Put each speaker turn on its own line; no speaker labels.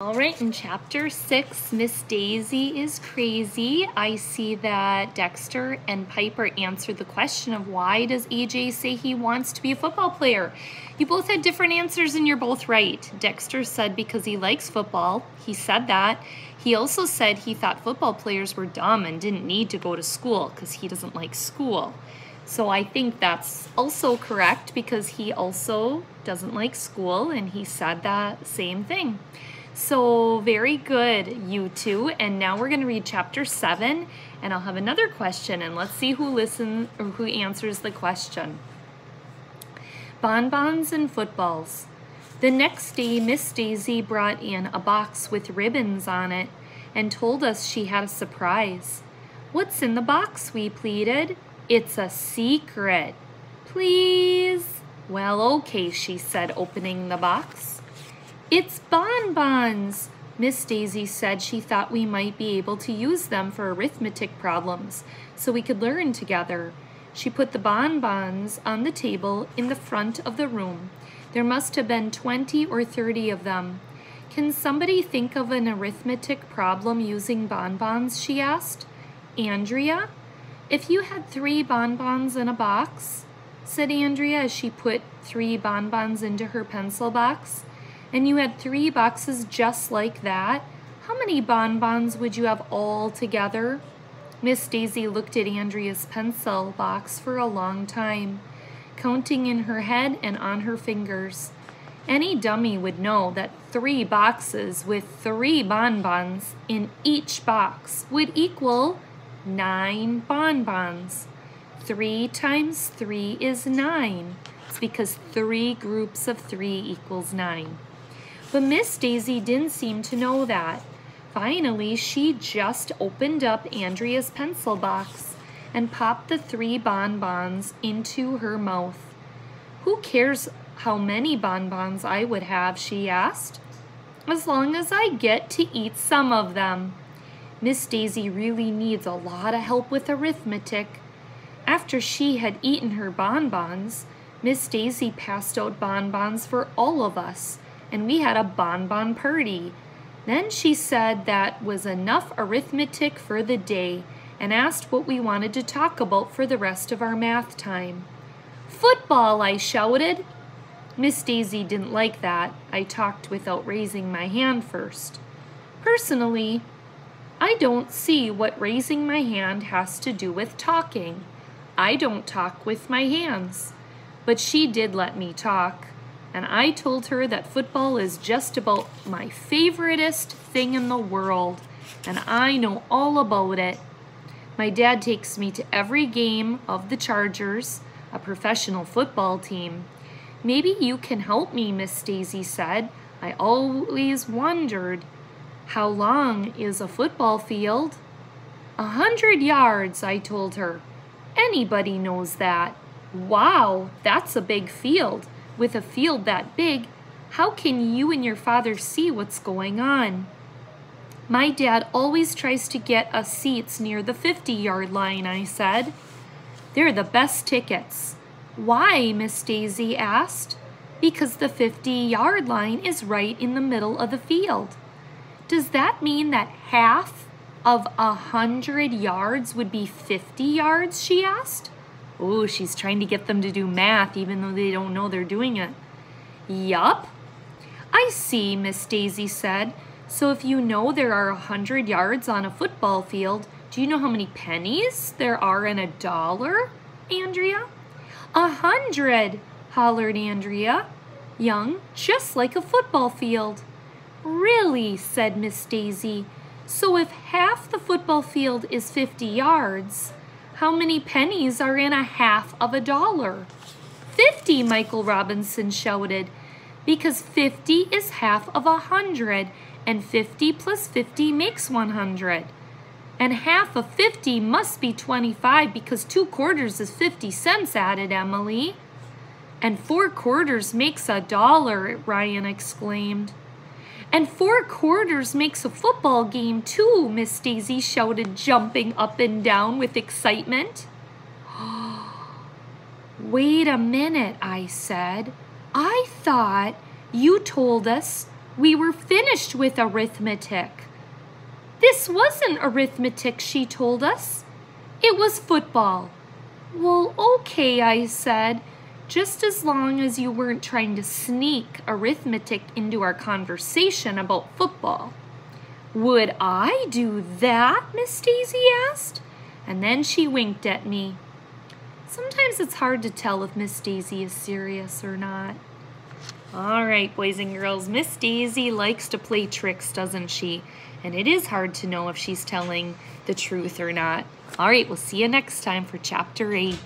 All right, in chapter 6, Miss Daisy is crazy. I see that Dexter and Piper answered the question of why does EJ say he wants to be a football player? You both had different answers and you're both right. Dexter said because he likes football. He said that. He also said he thought football players were dumb and didn't need to go to school because he doesn't like school. So I think that's also correct because he also doesn't like school and he said that same thing. So very good, you two. And now we're going to read chapter 7 and I'll have another question and let's see who answers the question. Bonbons and footballs. The next day, Miss Daisy brought in a box with ribbons on it and told us she had a surprise. What's in the box? We pleaded. It's a secret. Please. Well, okay, she said, opening the box. It's bonbons. Miss Daisy said she thought we might be able to use them for arithmetic problems so we could learn together. She put the bonbons on the table in the front of the room. There must have been 20 or 30 of them. Can somebody think of an arithmetic problem using bonbons? She asked. Andrea? If you had 3 bonbons in a box, said Andrea as she put 3 bonbons into her pencil box, and you had 3 boxes just like that, how many bonbons would you have all together? Miss Daisy looked at Andrea's pencil box for a long time, counting in her head and on her fingers. Any dummy would know that 3 boxes with 3 bonbons in each box would equal 9 bonbons. 3 times 3 is 9. It's because 3 groups of 3 equals 9. But Miss Daisy didn't seem to know that. Finally, she just opened up Andrea's pencil box and popped the 3 bonbons into her mouth. Who cares how many bonbons I would have, she asked, as long as I get to eat some of them. Miss Daisy really needs a lot of help with arithmetic. After she had eaten her bonbons, Miss Daisy passed out bonbons for all of us, and we had a bonbon party. Then she said that was enough arithmetic for the day and asked what we wanted to talk about for the rest of our math time. Football, I shouted. Miss Daisy didn't like that. I talked without raising my hand first. Personally, I don't see what raising my hand has to do with talking. I don't talk with my hands. But she did let me talk. And I told her that football is just about my favoriteest thing in the world, and I know all about it. My dad takes me to every game of the Chargers, a professional football team. Maybe you can help me, Miss Daisy said. I always wondered, how long is a football field? 100 yards, I told her. Anybody knows that. Wow, that's a big field. With a field that big, how can you and your father see what's going on? My dad always tries to get us seats near the 50-yard line, I said. They're the best tickets. Why? Miss Daisy asked. Because the 50-yard line is right in the middle of the field. Does that mean that half of 100 yards would be 50 yards, she asked. Oh, she's trying to get them to do math even though they don't know they're doing it. Yup. I see, Miss Daisy said. So if you know there are 100 yards on a football field, do you know how many pennies there are in $1, Andrea? 100, hollered Andrea. Young, just like a football field. Really, said Miss Daisy. So if half the football field is 50 yards, how many pennies are in a half of $1? 50, Michael Robinson shouted, because 50 is half of 100, and 50 plus 50 makes 100. And half of 50 must be 25 because 2 quarters is 50 cents, added Emily. And 4 quarters makes $1, Ryan exclaimed. And 4 quarters makes a football game too, Miss Daisy shouted, jumping up and down with excitement. Wait a minute, I said. I thought you told us We were finished with arithmetic. This wasn't arithmetic, she told us. It was football. Well, okay, I said, just as long as you weren't trying to sneak arithmetic into our conversation about football. Would I do that? Miss Daisy asked, and then she winked at me. Sometimes it's hard to tell if Miss Daisy is serious or not. All right, boys and girls, Miss Daisy likes to play tricks, doesn't she? And it is hard to know if she's telling the truth or not. All right, we'll see you next time for Chapter 8.